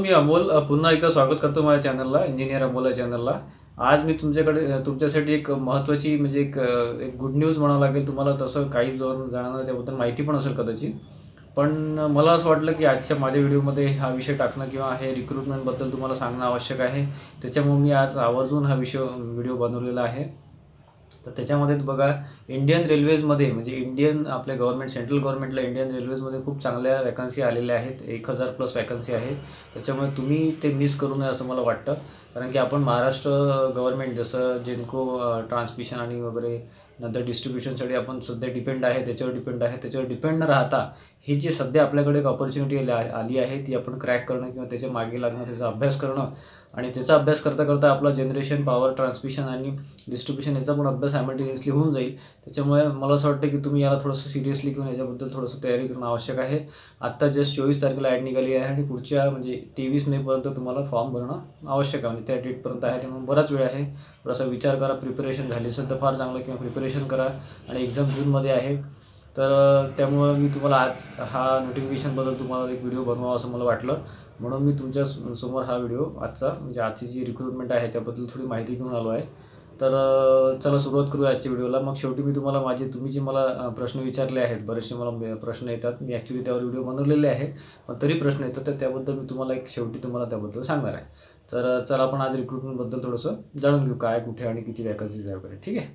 मी अमोल पुन्हा एकदा स्वागत करतो माझ्या चॅनलला, इंजिनियर अमोल या चॅनलला. आज मी तुमच्यासाठी एक महत्त्वाची म्हणजे एक गुड न्यूज म्हणावं लागेल. तुम्हाला तसं काही जणांना त्याबद्दल माहिती पण असेल कदाचित. पण मला असं वाटलं की आजच्या माझ्या व्हिडिओमध्ये हा विषय टाकणं किंवा हे रिक्रुटमेंटबद्दल तुम्हाला सांगणं आवश्यक आहे. त्याच्यामुळे मी आज आवर्जून हा व्हिडिओ बनवलेला आहे. तर त्याच्यामध्ये बघा, इंडियन रेल्वेजमध्ये म्हणजे आपल्या गव्हर्नमेंट सेंट्रल गव्हर्नमेंटला इंडियन रेल्वेजमध्ये खूप चांगल्या वॅकन्सी आलेल्या आहेत. 1000+ वॅकन्सी आहेत. त्याच्यामुळे तुम्ही ते मिस करू नये असं मला वाटतं. कारण की आपण महाराष्ट्र गव्हर्नमेंट जसं जेनको ट्रान्समिशन आणि वगैरे नंतर डिस्ट्रीब्युशनसाठी आपण सध्या डिपेंड आहे, त्याच्यावर डिपेंड न राहता ही जी सध्या आपल्याकडे एक ऑपॉर्च्युनिटी आली आहे ती आपण क्रॅक करणं किंवा त्याच्या मागे लागणं, त्याचा अभ्यास करणं आणि त्याचा अभ्यास करता करता आपला जनरेशन, पॉवर, ट्रान्समिशन आणि डिस्ट्रीब्युशन याचा पण अभ्यास सायमल्टेनियसली होऊन जाईल. त्याच्यामुळे मला असं वाटतं की तुम्ही याला थोडंसं सिरियसली घेऊन याच्याबद्दल थोडंसं तयारी करणं आवश्यक आहे. आत्ता जस्ट 24 तारखेला ॲड निघाली आहे आणि पुढच्या म्हणजे 23 मेपर्यंत तुम्हाला फॉर्म भरणं आवश्यक आहे. म्हणजे त्या डेटपर्यंत आहे, त्यामुळे बराच वेळ आहे. थोडासा विचार करा, प्रिपरेशन झाली असेल तर फार चांगलं किंवा प्रिपरेशन करा. आणि एक्झाम जूनमध्ये आहे. तर त्यामुळं मी तुम्हाला आज हा नोटिफिकेशनबद्दल तुम्हाला एक व्हिडिओ बनवावा असं मला वाटलं. म्हणून मी तुमच्या समोर हा व्हिडिओ म्हणजे आजची जी रिक्रुटमेंट आहे त्याबद्दल थोडी माहिती घेऊन आलो आहे. तर चला सुरुवात करूया आजच्या व्हिडिओला. मग शेवटी मी तुम्हाला तुम्ही जे मला प्रश्न विचारले आहेत, बरेचसे मला प्रश्न येतात. मी ॲक्च्युली त्यावर व्हिडिओ बनवलेले आहे, पण तरी प्रश्न येतात, तर त्याबद्दल मी तुम्हाला शेवटी त्याबद्दल सांगणार आहे. तर चला आपण आज रिक्रुटमेंटबद्दल थोडंसं जाणून घेऊ, काय, कुठे आणि किती वॅकन्सीज आहे वगैरे. ठीक आहे.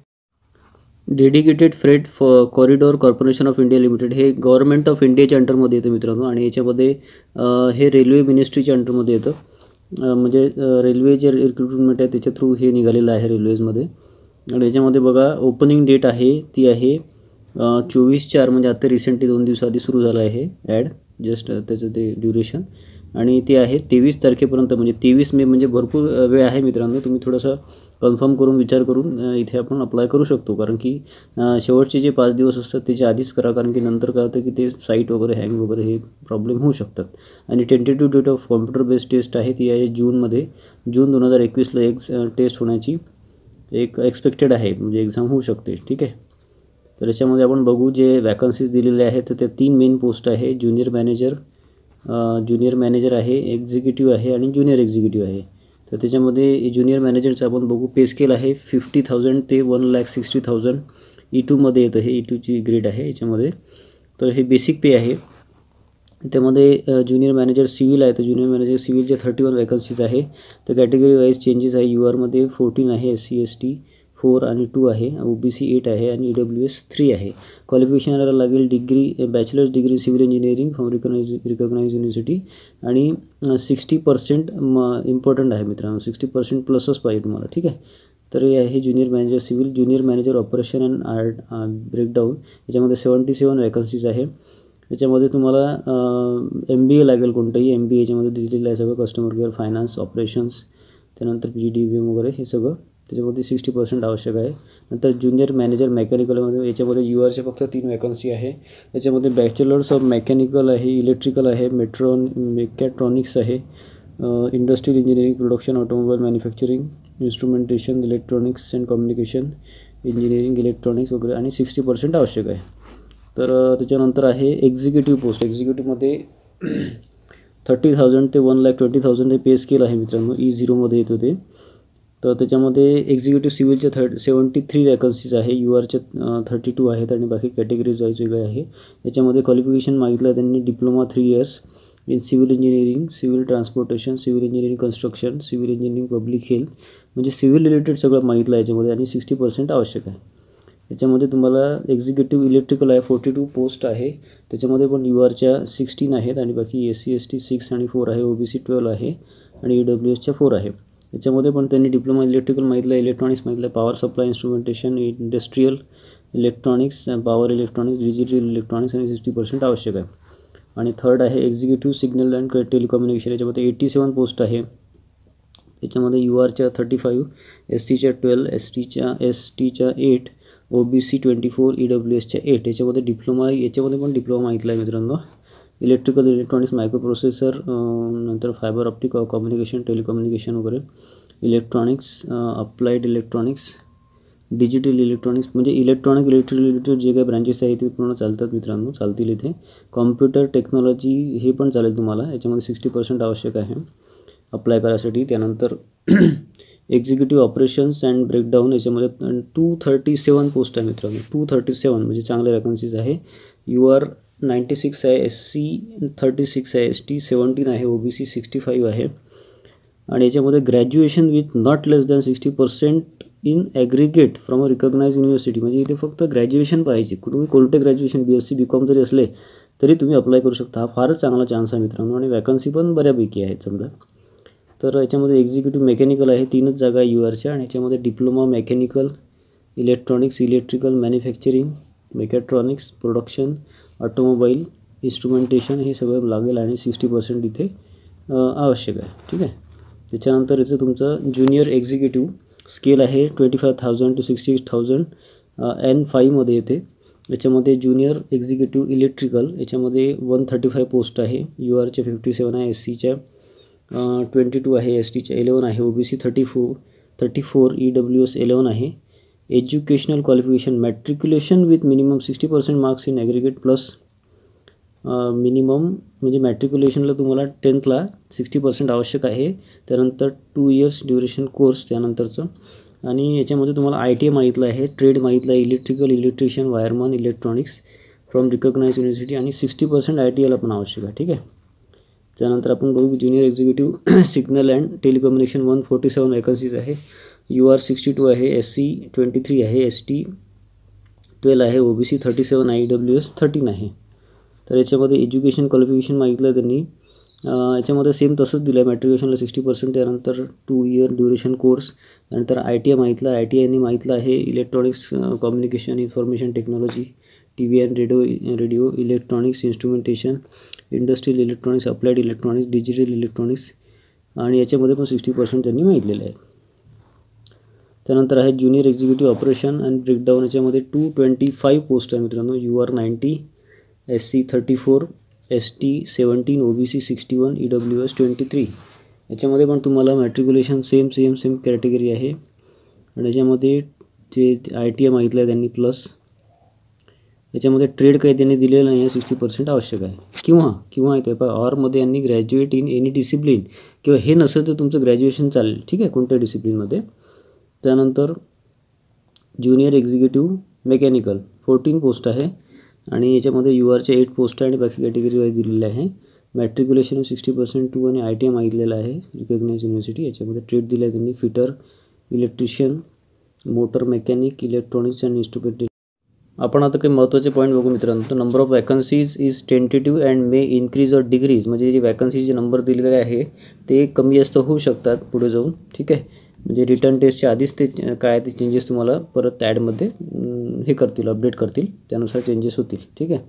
Dedicated freight corridor corporation of India limited हे गव्हर्नमेंट ऑफ इंडियाच्या अंडरमध्ये येतं मित्रांनो. आणि याच्यामध्ये हे रेल्वे मिनिस्ट्रीच्या अंडरमध्ये येतं. म्हणजे रेल्वे जे रिक्रुटमेंट आहे त्याच्या थ्रू हे निघालेलं आहे रेल्वेजमध्ये. आणि याच्यामध्ये बघा, ओपनिंग डेट आहे ती आहे 24/4 म्हणजे आता रिसेंटली 2 दिवसाआधी सुरू झालं आहे ॲड. जस्ट त्याचं ते ड्युरेशन आणि ते आहे 23 तारखेपर्यंत म्हणजे 23 मे म्हणजे भरपूर वेळ आहे मित्रांनो. तुम्ही थोडंसं कन्फर्म करून विचार करून इथे आपण अप्लाय करू शकतो. कारण की शेवटचे जे 5 दिवस असतात त्याच्या आधीच करा, कारण की नंतर काय होतं की ते साईट वगैरे हँग वगैरे हे प्रॉब्लेम होऊ शकतात. आणि tentative date of computer based test आहे ती आहे जून 2021ला एक टेस्ट होण्याची एक एक्सपेक्टेड आहे, म्हणजे एक्झाम होऊ शकते. ठीक आहे. तर याच्यामध्ये आपण बघू जे वॅकन्सीज दिलेले आहेत तर त्या 3 मेन पोस्ट आहे. ज्युनियर मॅनेजर आहे, एक्झिक्युटिव्ह आहे आणि ज्युनियर एक्झिक्युटिव्ह आहे. तर त्याच्यामध्ये ज्युनियर मॅनेजरचं आपण बघू. पे स्केल आहे 50,000 ते 1,60,000. E2मध्ये येतं, हे E2ची ग्रेड आहे याच्यामध्ये. तर हे बेसिक पे आहे. त्यामध्ये ज्युनियर मॅनेजर सिव्हिल आहे. तर ज्युनियर मॅनेजर सिव्हिलचे 31 वॅकन्सीज आहे. तर कॅटेगरी वाईज चेंजेस आहे. URमध्ये 14 आहे, SC ST 4 आणि 2 आहे, OBC 8 आहे आणि EWS 3 आहे. क्वालिफिकेशन लागेल degree, bachelors degree civil engineering from recognise university आणि 60% इम्पॉर्टंट आहे मित्रांनो. 60% प्लसच पाहिजे तुम्हाला. ठीक आहे. तर हे आहे junior manager civil. Junior manager operation and breakdown याच्यामध्ये 77 वॅकन्सीज आहे. याच्यामध्ये तुम्हाला MBA लागेल, कोणतंही MBA याच्यामध्ये दिलेलं आहे सगळं. कस्टमर केअर, फायनान्स, ऑपरेशन्स, त्यानंतर PGDBM वगैरे हे सगळं त्याच्यामध्ये 60% आवश्यक आहे. नंतर ज्युनियर मॅनेजर मेकॅनिकलमध्ये याच्यामध्ये URचे फक्त 3 वॅकन्सी आहे. याच्यामध्ये बॅचलर्स ऑफ मेकॅनिकल आहे, इलेक्ट्रिकल आहे, मेकॅट्रॉनिक्स आहे, industrial engineering, production, automobile manufacturing, instrumentation, electronics and communication engineering, electronics वगैरे आणि 60% आवश्यक आहे. तर त्याच्यानंतर आहे एक्झिक्युटिव्ह पोस्ट. एक्झिक्युटिव्हमध्ये 30,000 ते 1,20,000 हे पे स्केल आहे मित्रांनो. E0मध्ये येतं ते. तर त्याच्यामध्ये एक्झिक्युटिव्ह सिव्हिलचे 73 वॅकन्सीज आहे. URचे 32 आहेत आणि बाकी कॅटेगरीज वाईज वेगळे आहे. याच्यामध्ये क्वालिफिकेशन मागितलं आहे त्यांनी. Diploma 3 years in civil engineering, civil transportation, civil engineering construction, civil engineering public health, म्हणजे सिव्हिल रिलेटेड सगळं मागितलं आहे याच्यामध्ये. आणि 60% आवश्यक आहे. याच्यामध्ये तुम्हाला एक्झिक्युटिव्ह इलेक्ट्रिकल आहे, 42 पोस्ट आहे. त्याच्यामध्ये पण URच्या 16 आहेत आणि बाकी SC ST 6 आणि 4 आहे, OBC 12 आहे आणि EWSच्या 4 आहे. याच्यामध्ये पण त्यांनी डिप्लोमा इलेक्ट्रिकल मागितलं आहे, इलेक्ट्रॉनिक्स मागितलं आहे, power supply, instrumentation, industrial electronics, power electronics, digital electronics आणि 60% आवश्यक आहे. आणि थर्ड आहे एक्झिक्युटिव्ह सिग्नल अँड टेलिकम्युनिकेशन. याच्यामध्ये 87 पोस्ट आहे. त्याच्यामध्ये URच्या 35, SCच्या 12, STच्या 8, OBC 24, EWSच्या 8. याच्यामध्ये पण डिप्लोमा मागितला आहे मित्रांनो. इलेक्ट्रिकल इलेक्ट्रॉनिक्स, मायक्रो प्रोसेसर, नंतर फायबर ऑप्टिक कम्युनिकेशन, टेलिकम्युनिकेशन वगैरे, electronics, applied electronics, digital electronics, म्हणजे इलेक्ट्रिकल जे काही ब्रांचेस आहेत ते पूर्ण चालतात मित्रांनो, चालतील इथे. कॉम्प्युटर टेक्नॉलॉजी हे पण चालेल तुम्हाला. याच्यामध्ये 60% आवश्यक आहे. अप्लाय करायसाठी. त्यानंतर एक्झिक्युटिव्ह ऑपरेशन्स अँड ब्रेकडाऊन याच्यामध्ये 237 पोस्ट आहे मित्रांनो. 237 म्हणजे चांगल्या वॅकन्सीज आहे. UR 96 आहे, SC 36 आहे, ST 17 आहे, OBC 65 आहे. आणि याच्यामध्ये graduation with not less than 60% in aggregate from a recognise university. म्हणजे इथे फक्त ग्रॅज्युएशन पाहिजे. तुम्ही कोणते ग्रॅज्युएशन BSc BCom जरी असले तरी तुम्ही अप्लाय करू शकता. हा फारच चांगला चान्स आहे मित्रांनो आणि वॅकन्सी पण बऱ्यापैकी आहेत समजा. तर याच्यामध्ये एक्झिक्युटिव्ह मेकॅनिकल आहे, 3च जागा आहे URच्या. आणि याच्यामध्ये diploma mechanical, electronics, electrical, manufacturing, mechatronics, production, automobile, instrumentation हे सगळं लागेल आणि 60% इथे आवश्यक आहे. ठीक आहे. त्याच्यानंतर इथे तुमचं ज्युनियर एक्झिक्युटिव्ह स्केल आहे 25,000 to 68,000 N5मध्ये येते. याच्यामध्ये ज्युनियर एक्झिक्युटिव्ह इलेक्ट्रिकल याच्यामध्ये 135 पोस्ट आहे. URच्या 57 आहे, SCच्या 22 आहे, STच्या 11 आहे, OBC 34, EWS 11 आहे. Educational qualification matriculation with minimum 60% marks in aggregate plus minimum म्हणजे मॅट्रिक्युलेशनला तुम्हाला 10thला 60% आवश्यक आहे. त्यानंतर 2 years ड्युरेशन कोर्स त्यानंतरचं. आणि याच्यामध्ये तुम्हाला ITI मागितलं आहे, ट्रेड मागितलं आहे, electrical, electrician, wireman, electronics from recognise university आणि 60% ITIला पण आवश्यक आहे. ठीक आहे. त्यानंतर आपण बघू junior executive signal and telecommunication 147 vacancies आहे. UR 62 आहे, SC 23 आहे, ST 12 आहे, OBC 37 आहे, EWS 13 आहे. तर याच्यामध्ये एज्युकेशन क्वालिफिकेशन मागितलं आहे त्यांनी. याच्यामध्ये सेम तसंच दिलं आहे, मॅट्रिक्युलेशनला 60%, त्यानंतर 2 year ड्युरेशन कोर्स, त्यानंतर ITI मागितलं आहे. ITIने मागितलं आहे electronics, communication, information technology, TV and radio, electronics, instrumentation, industrial electronics, applied electronics, digital electronics आणि याच्यामध्ये पण 60% त्यांनी मागितलेले आहेत. त्यानंतर आहे junior executive operation and breakdown. याच्यामध्ये 225 पोस्ट आहे मित्रांनो. UR 90, SC 34, ST 17, OBC 61, EWS 23. याच्यामध्ये पण तुम्हाला मॅट्रिक्युलेशन सेम कॅटेगरी आहे. आणि याच्यामध्ये जे ITI मागितलं आहे त्यांनी प्लस. याच्यामध्ये ट्रेड काही त्यांनी दिलेलं नाही आहे, 60% आवश्यक आहे. किंवा इथे ऑरमध्ये यांनी ग्रॅज्युएट इन एनी डिसिप्लिन किंवा हे नसेल तर तुमचं ग्रॅज्युएशन चालेल. ठीक आहे, कोणत्या डिसिप्लिनमध्ये. त्यानंतर ज्युनियर एक्झिक्युटिव्ह मेकॅनिकल 14 पोस्ट आहे आणि याच्यामध्ये URच्या 8 पोस्ट आहे आणि बाकी कॅटेगरी वाईज दिलेले आहे. मॅट्रिक्युलेशन 60% 2 आणि ITI मागितलेलं आहे रिकॉग्नाइज युनिव्हर्सिटी. याच्यामध्ये ट्रेड दिलं आहे त्यांनी fitter, electrician, motor mechanic, electronics and instrumentation. आपण आता काही महत्त्वाचे पॉईंट बघू मित्रांनो. तर number of vacancies is tentative and may increase or decrease. म्हणजे जे वॅकन्सीचे नंबर दिलेले आहे ते कमी जास्त होऊ शकतात पुढे जाऊन. ठीक आहे. म्हणजे रिटर्न टेस्टच्या आधीच ते काय ते चेंजेस तुम्हाला परत ॲडमध्ये हे करतील, अपडेट करतील, त्यानुसार चेंजेस होतील. ठीक आहे.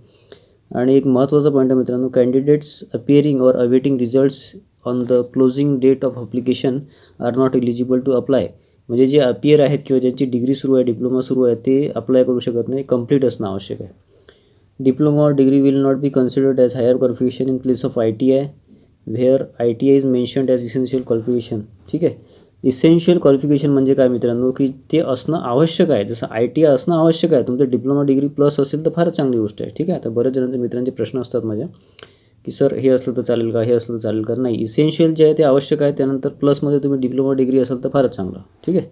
आणि एक महत्त्वाचा पॉईंट आहे मित्रांनो, candidates appearing or awaiting results on the closing date of application are not eligible to apply. म्हणजे जे अपियर आहेत किंवा ज्यांची डिग्री सुरू आहे, डिप्लोमा सुरू आहे, ते अप्लाय करू शकत नाही. कंप्लीट असणं आवश्यक आहे. डिप्लोमा और degree will not be considered as higher qualification in place of ITI where ITI is mentioned as essential qualification. ठीक आहे. इसेन्शियल क्वालिफिकेशन म्हणजे काय मित्रांनो, की ते असणं आवश्यक आहे. जसं ITI असणं आवश्यक आहे, तुमचं डिप्लोमा डिग्री प्लस असेल तर फारच चांगली गोष्ट आहे. ठीक आहे. आता बऱ्याच जणांचे मित्रांचे प्रश्न असतात माझ्या की सर हे असलं तर चालेल का, हे असलं तर चालेल का. नाही, इसेन्शियल जे आहे ते आवश्यक आहे. त्यानंतर प्लसमध्ये तुम्ही डिप्लोमा डिग्री असेल तर फारच चांगलं. ठीक आहे.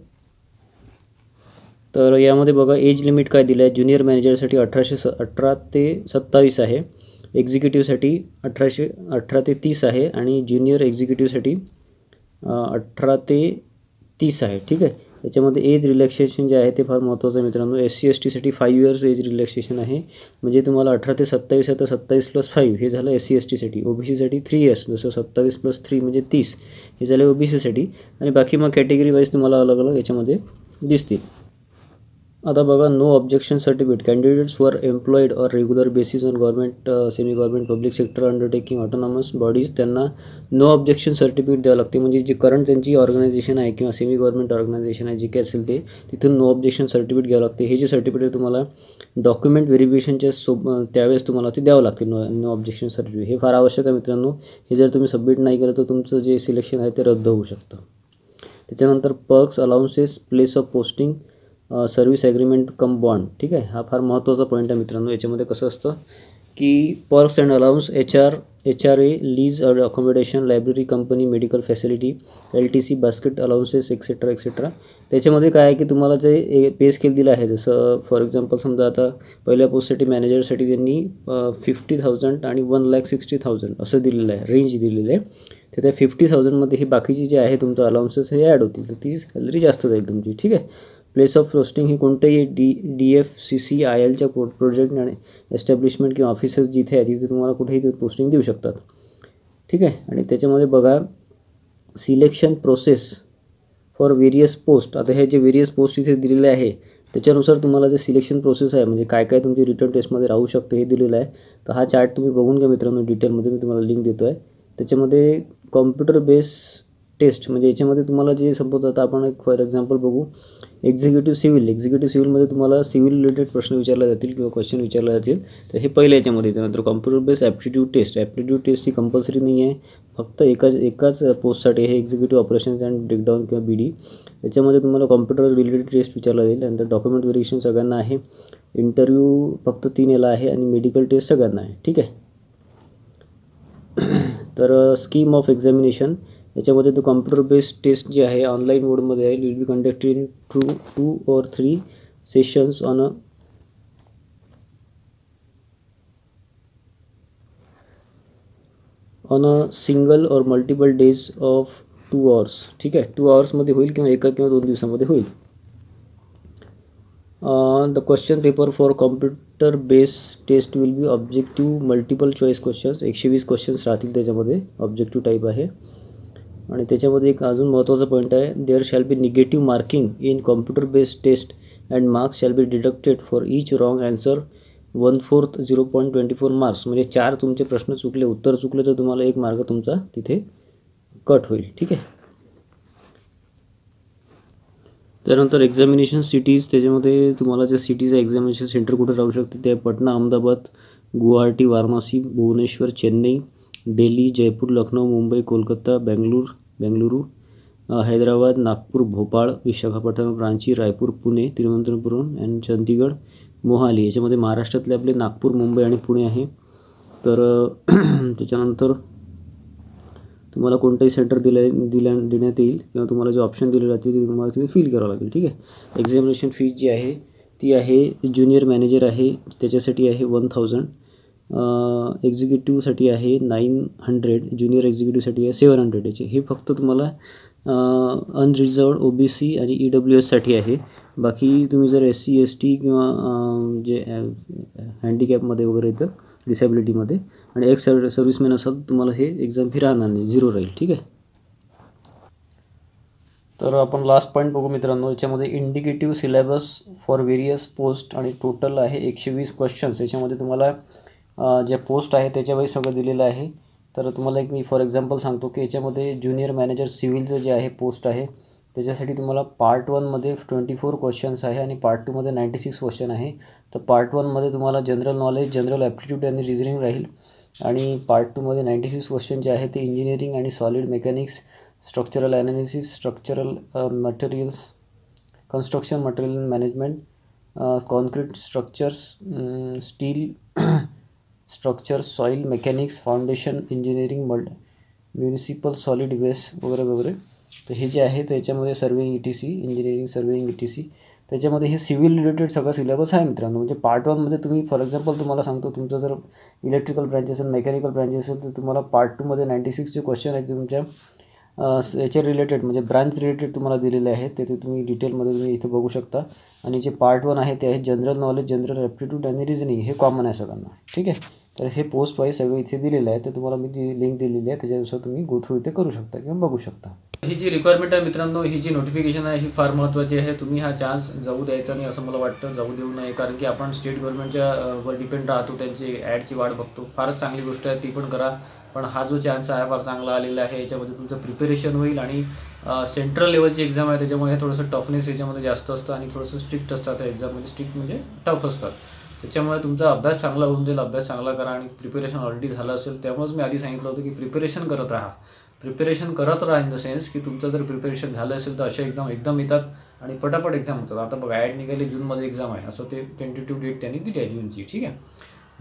तर यामध्ये बघा एज लिमिट काय दिलं आहे. ज्युनियर मॅनेजरसाठी 18 ते 27 आहे, एक्झिक्युटिव्हसाठी 18 ते 30 आहे आणि ज्युनियर एक्झिक्युटिव्हसाठी 18 ते 30 आहे. ठीक आहे. याच्यामध्ये एज रिलॅक्सेशन जे आहे ते फार महत्त्वाचं आहे मित्रांनो. SC STसाठी 5 years एज रिलॅक्सेशन आहे. म्हणजे तुम्हाला 18 ते 27 आहे तर 27 + 5 हे झालं SC STसाठी. OBCसाठी 3 years, जसं 27 + 3 म्हणजे 30 हे झालं OBCसाठी. आणि बाकी मग कॅटेगरी वाईज तुम्हाला अलग अलग याच्यामध्ये दिसतील. आता बघा नो ऑब्जेक्शन सर्टिफिकेट. कॅन्डिडेट्स वर employed or regular basis on government, semi government, public sector undertaking, autonomous bodies, त्यांना नो ऑब्जेक्शन सर्टिफिकेट द्यावं लागते. म्हणजे जी करंट त्यांची ऑर्गनायझेशन आहे किंवा सेमी गव्हर्नमेंट ऑर्गनायझेशन आहे, जी काही असेल ते तिथून नो ऑब्जेक्शन सर्टिफिकेट घ्यावं लागते. हे जे सर्टिफिकेट तुम्हाला डॉक्युमेंट व्हेरिफिकेशनच्या त्यावेळेस तुम्हाला ते द्यावं लागते. नो ऑब्जेक्शन सर्टिफिकेट हे फार आवश्यक आहे मित्रांनो. हे जर तुम्ही सबमिट नाही केलं तर तुमचं जे सिलेक्शन आहे ते रद्द होऊ शकतं. त्याच्यानंतर perks, allowances, place of posting, service agreement come bond. ठीक आहे. हा फार महत्त्वाचा पॉईंट आहे मित्रांनो. याच्यामध्ये कसं असतं की perks and allowance, HRA, lease और accommodation, library company, medical facility, LTC, basket allowances etcetera etcetera. त्याच्यामध्ये काय आहे की तुम्हाला जे पे स्केल दिलं आहे, जसं फॉर एक्झाम्पल समजा आता पहिल्या पोस्टसाठी मॅनेजरसाठी त्यांनी 50,000 आणि 1,60,000 असं दिलेलं आहे, रेंज दिलेली आहे. तर त्या 50,000मध्ये हे बाकीची जे आहे तुमचं अलाउन्सेस हे ॲड होतील, तर ती सॅलरी जास्त जाईल तुमची. ठीक आहे. प्लेस ऑफ पोस्टिंग ही कोणत्याही DFCCILच्या प्रोजेक्ट आणि एस्टॅब्लिशमेंट किंवा ऑफिसेस जिथे आहे तिथे तुम्हाला कुठेही पोस्टिंग देऊ शकतात. ठीक आहे. आणि त्याच्यामध्ये बघा selection process for various post. आता हे जे व्हेरियस पोस्ट इथे दिलेले आहे त्याच्यानुसार तुम्हाला जे सिलेक्शन प्रोसेस आहे म्हणजे काय काय तुमची रिटर्न टेस्टमध्ये राहू शकते हे दिलेलं आहे. तर हा चार्ट तुम्ही बघून घ्या मित्रांनो डिटेलमध्ये, मी तुम्हाला लिंक देतो आहे. त्याच्यामध्ये कॉम्प्युटर बेस टेस्ट म्हणजे याच्यामध्ये तुम्हाला जे सपोज आता आपण एक फॉर एक्झाम्पल बघू, एक्झिक्युटिव्ह सिव्हिलमध्ये तुम्हाला सिव्हिल रिलेटेड प्रश्न विचारले जातील किंवा क्वेश्चन विचारले जातील. तर हे पहिल्या याच्यामध्ये येतं. नंतर कॉम्प्युटर बेस ॲप्टिट्यूड टेस्ट ही कंपल्सरी नाही आहे, फक्त एकाच पोस्टसाठी हे एक्झिक्युटिव्ह ऑपरेशन्स अँड ब्रेकडाऊन किंवा BD. याच्यामध्ये तुम्हाला कॉम्प्युटर रिलेटेड टेस्ट विचारला जाईल. नंतर डॉक्युमेंट व्हेरिफिकेशन सगळ्यांना आहे, इंटरव्ह्यू फक्त 3 याला आहे आणि मेडिकल टेस्ट सगळ्यांना आहे. ठीक आहे. तर स्कीम ऑफ एक्झामिनेशन याच्यामध्ये तो कॉम्प्युटर बेस्ड टेस्ट जी आहे ऑनलाईन मोडमध्ये आहे. Will be conducted in 2 or 3 sessions on a single और मल्टिपल डेज ऑफ 2 hours. ठीक आहे. 2 hours होईल किंवा 1 किंवा 2 दिवसामध्ये होईल. The question paper for computer based test will be objective multiple choice questions. 120 questions राहतील त्याच्यामध्ये, ऑब्जेक्टिव्ह टाईप आहे. आणि त्याच्यामध्ये एक अजून महत्त्वाचा पॉईंट आहे, there shall be negative marking in computer based test and marks shall be deducted for each wrong answer 1/4 0.24 marks. म्हणजे 4 तुमचे प्रश्न चुकले, उत्तर चुकले तर तुम्हाला 1 मार्क तुमचा तिथे कट होईल. ठीक आहे. त्यानंतर एक्झामिनेशन सिटीज, त्याच्यामध्ये तुम्हाला जे सिटीज एक्झामिनेशन सेंटर कुठे राहू शकते ते पटना, अहमदाबाद, गुवाहाटी, वाराणसी, भुवनेश्वर, चेन्नई, दिल्ली, जयपूर, लखनौ, मुंबई, कोलकाता, बेंगलुरू, हैदराबाद, नागपूर, भोपाळ, विशाखापट्टणम, रांची, रायपूर, पुणे, तिरुवनंतपुरम अँड चंदीगड, मोहाली. याच्यामध्ये महाराष्ट्रातले आपले नागपूर, मुंबई आणि पुणे आहे. तर त्याच्यानंतर तुम्हाला कोणतंही सेंटर देण्यात येईल किंवा तुम्हाला जे ऑप्शन दिले जातील ते तुम्हाला तिथे फिल करावं लागेल. ठीक आहे. एक्झामिनेशन फीज जी आहे ती आहे, ज्युनियर मॅनेजर आहे त्याच्यासाठी आहे 1,000, एक्झिक्युटिव्हसाठी आहे 900, ज्युनियर एक्झिक्युटिव्हसाठी आहे 700. याचे हे फक्त तुम्हाला अनरिझर्वड OBC आणि EWSसाठी आहे. बाकी तुम्ही जर SC ST किंवा जे हँडिकॅपमध्ये वगैरे येतं, डिसॅबिलिटीमध्ये आणि एक सर्व्हिसमॅन असाल तर तुम्हाला हे एक्झाम फी राहणार नाही, 0 राहील. ठीक आहे. तर आपण लास्ट पॉईंट बघू मित्रांनो. याच्यामध्ये indicative syllabus for various post आणि टोटल आहे 120 क्वेश्चन्स. याच्यामध्ये तुम्हाला ज्या पोस्ट आहे त्याच्यावेळी सगळं दिलेलं आहे. तर तुम्हाला एक मी फॉर एक्झाम्पल सांगतो की याच्यामध्ये ज्युनियर मॅनेजर सिव्हिलचं जे आहे पोस्ट आहे त्याच्यासाठी तुम्हाला पार्ट 1मध्ये 24 क्वेश्चन्स आहे आणि पार्ट 2मध्ये 96 क्वेश्चन आहे. तर पार्ट 1मध्ये तुम्हाला जनरल नॉलेज, जनरल ॲप्टिट्यूड आणि रिझनिंग राहील आणि पार्ट 2मध्ये 96 क्वेश्चन जे आहे ते इंजिनिअरिंग आणि solid mechanics, structural analysis, structural materials, construction material management, concrete structures, steel structures, soil mechanics, foundation engineering, municipal solid waste वगैरे वगैरे. तर हे जे आहे त्याच्यामध्ये surveying ETC, engineering surveying ETC, त्याच्यामध्ये हे सिव्हिल रिलेटेड सगळं सिलेबस आहे मित्रांनो. म्हणजे पार्ट 1मध्ये तुम्ही फॉर एक्झाम्पल तुम्हाला सांगतो, तुमचं जर इलेक्ट्रिकल ब्रँच असेल, मेकॅनिकल ब्रँच असेल तर तुम्हाला पार्ट 2मध्ये 96 जे क्वेश्चन आहेत ते तुमच्या याच्या रिलेटेड म्हणजे ब्रांच रिलेटेड तुम्हाला दिलेले आहेत. ते तुम्ही डिटेलमध्ये तुम्ही इथे बघू शकता. आणि जे पार्ट 1 आहे ते आहे जनरल नॉलेज, जनरल ॲप्टिट्यूड आणि रिझनिंग, हे कॉमन आहे सगळ्यांना. ठीक आहे. तर हे पोस्ट वाईज सगळं इथे दिलेलं आहे. तर तुम्हाला मी जी लिंक दिलेली आहे त्याच्यानुसार तुम्ही गो थ्रू इथे करू शकता किंवा बघू शकता. ही जी रिक्वायरमेंट आहे मित्रांनो, ही जी नोटिफिकेशन आहे ही फार महत्त्वाची आहे. तुम्ही हा चान्स जाऊ द्यायचा नाही असं मला वाटतं, जाऊ देऊ नये. कारण की आपण स्टेट गव्हर्नमेंटच्या वर डिपेंड राहतो, त्यांची ॲडची वाट बघतो. फारच चांगली गोष्ट आहे, ती पण करा. पण हा जो चान्स आहे फार चांगला आलेला आहे. याच्यामध्ये तुमचं प्रिपरेशन होईल आणि सेंट्रल लेवलची एक्झाम आहे त्याच्यामुळे थोडंसं टफनेस याच्यामध्ये जास्त असतं आणि थोडंसं स्ट्रिक्ट असतात एक्झाममध्ये. स्ट्रिक्ट म्हणजे टफ असतात. त्याच्यामुळे तुमचा अभ्यास चांगला होऊन जाईल. अभ्यास चांगला करा आणि प्रिपरेशन ऑलरेडी झालं असेल त्यामुळेच मी आधी सांगितलं होतं की प्रिपरेशन करत राहा. प्रिपरेशन करत राहा इन द सेन्स की तुमचं जर प्रिपरेशन झालं असेल तर अशा एक्झाम एकदम येतात आणि पटापट एक्झाम होतात. आता बघा ॲड निघाली जूनमध्ये एक्झाम आहे असं ते टेंटेटिव्ह डेट त्यांनी दिली आहे जूनची. ठीक आहे.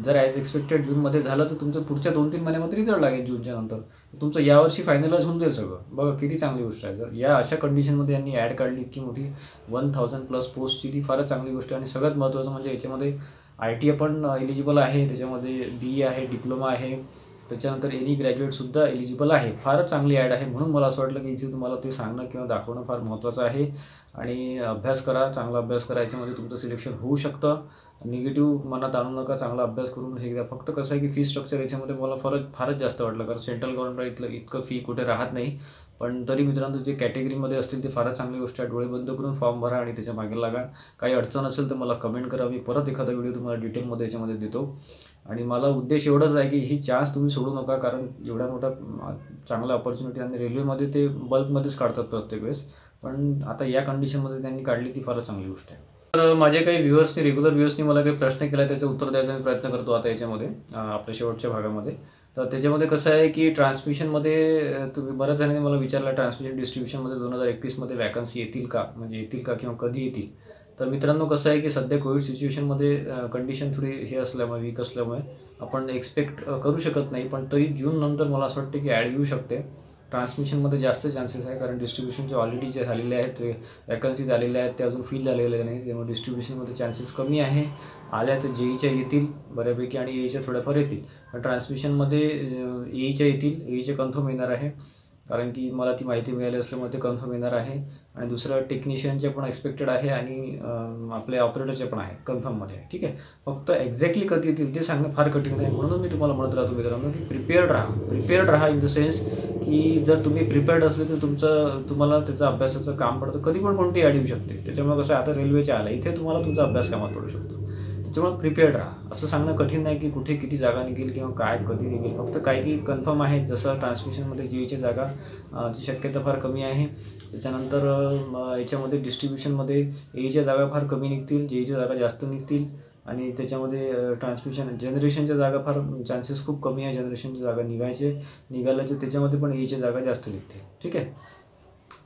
जर ॲज एक्सपेक्टेड जूनमध्ये झालं तर तुमचं पुढच्या 2-3 महिन्यामध्ये रिझल्ट लागेल जूनच्या नंतर. तुमचं यावर्षी फायनलाइज होऊन जाईल सगळं. बघा किती चांगली गोष्ट आहे. जर या अशा कंडिशनमध्ये यांनी ॲड काढली इतकी मोठी 1000+ पोस्टची, ती फारच चांगली गोष्ट आहे. आणि सगळ्यात महत्त्वाचं म्हणजे याच्यामध्ये ITI पण एलिजिबल आहे, त्याच्यामध्ये BE आहे, डिप्लोमा आहे, त्याच्यानंतर एनी ग्रॅज्युएटसुद्धा एलिजिबल आहे. फारच चांगली ॲड आहे. म्हणून मला असं वाटलं की इथे तुम्हाला ते सांगणं किंवा दाखवणं फार महत्त्वाचं आहे. आणि अभ्यास करा, चांगला अभ्यास करा. याच्यामध्ये तुमचं सिलेक्शन होऊ शकतं. निगेटिव्ह मनात आणू नका, चांगला अभ्यास करून हे घ्या. फक्त कसं आहे की फी स्ट्रक्चर याच्यामध्ये मला फारच जास्त वाटलं, कारण सेंट्रल गव्हर्नमेंट इतकं फी कुठे राहत नाही. पण तरी मित्रांनो, जे कॅटेगरीमध्ये असतील ते फारच चांगली गोष्ट आहे. डोळे बंद करून फॉर्म भरा आणि त्याच्या मागे लागा. काही अडचण असेल तर मला कमेंट करा. मी परत एखादा व्हिडिओ तुम्हाला डिटेलमध्ये याच्यामध्ये देतो. आणि मला उद्देश एवढाच आहे की ही चान्स तुम्ही सोडू नका, कारण एवढा मोठा चांगला अपॉर्च्युनिटी. आणि रेल्वेमध्ये ते बल्कमध्येच काढतात प्रत्येक वेळेस, पण आता या कंडिशनमध्ये त्यांनी काढली ती फारच चांगली गोष्ट आहे. तर माझे काही व्ह्युअर्सनी, रेग्युलर व्ह्युअर्सनी मला काही प्रश्न केला, त्याचं उत्तर द्यायचा मी प्रयत्न करतो आता याच्यामध्ये आपल्या शेवटच्या भागामध्ये. तर त्याच्यामध्ये कसं आहे की ट्रान्समिशनमध्ये तुम्ही बऱ्याच जणांनी मला विचारलं, ट्रान्समिशन डिस्ट्रीब्युशनमध्ये 2021मध्ये वॅकन्सी येतील का, म्हणजे येतील का किंवा कधी येतील. तर मित्रांनो कसं आहे की सध्या कोविड सिच्युएशनमध्ये कंडिशन थोडी हे असल्यामुळे, वीक असल्यामुळे आपण एक्सपेक्ट करू शकत नाही. पण तरी जून नंतर मला असं वाटतं की ॲड येऊ शकते. ट्रान्समिशनमध्ये जास्त चान्सेस आहे, कारण डिस्ट्रीब्युशनचे ऑलरेडी जे झालेले आहेत, ते वॅकन्सी झालेल्या आहेत, ते अजून फिल झालेले नाही. त्यामुळे डिस्ट्रीब्युशनमध्ये चान्सेस कमी आहे. आल्या तर JEEच्या येतील बऱ्यापैकी आणि AEच्या थोड्याफार येतील. पण ट्रान्समिशनमध्ये AEच्या येतील, AEचे कन्फर्म येणार आहे, कारण की मला ती माहिती मिळाली असल्यामुळे ते कन्फर्म येणार आहे. आणि दुसरं टेक्निशियनचे पण एक्सपेक्टेड आहे आणि आपले ऑपरेटरचे पण आहे, कन्फर्ममध्ये आहे. ठीक आहे. फक्त एक्झॅक्टली कधी येतील ते सांगणं फार कठीण आहे. म्हणून मी तुम्हाला म्हणत राहतो मित्रांनो की प्रिपेअर्ड राहा इन द सेन्स की जर तुम्ही प्रिपेअर्ड असले तर तुम्हाला त्याचं अभ्यासाचं काम पडतं. कधी पण कोणती ॲड येऊ शकते. त्याच्यामुळे कसं आता रेल्वेच्या आलं, इथे तुम्हाला तुमचा अभ्यास कामात पडू शकतो. त्याच्यामुळे प्रिपेअर्ड राहा. असं सांगणं कठीण नाही की कुठे किती जागा निघेल किंवा काय कधी निघेल. फक्त काही कन्फर्म आहे, जसं ट्रान्समिशनमध्ये JEEच्या जागा ची शक्यता फार कमी आहे. त्याच्यानंतर याच्यामध्ये डिस्ट्रीब्युशनमध्ये AEच्या जागा फार कमी निघतील, JEEच्या जागा जास्त निघतील. आणि त्याच्यामध्ये जनरेशनच्या जागा फार चान्सेस खूप कमी आहे. जनरेशनच्या जागा निघाल्या तर त्याच्यामध्ये पण AEच्या जागा जास्त निघतील. ठीक आहे.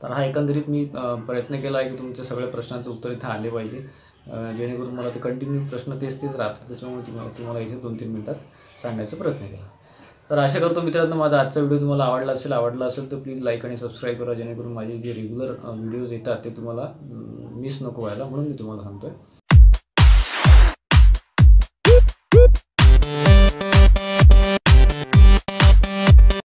तर हा एकंदरीत मी प्रयत्न केला आहे की तुमच्या सगळ्या प्रश्नांचं उत्तर इथं आले पाहिजे, जेणेकरून मला ते कंटिन्यू प्रश्न तेच राहतात. त्याच्यामुळे तुम्हाला इथे 2-3 मिनिटात सांगायचा प्रयत्न केला. तर आशा करतो मित्रांनो माझा आजचा व्हिडिओ तुम्हाला आवडला असेल तर प्लीज लाईक आणि सबस्क्राईब करा, जेणेकरून माझे जे रेग्युलर व्हिडिओज येतात ते तुम्हाला मिस नको व्हायला, म्हणून मी तुम्हाला सांगतो आहे.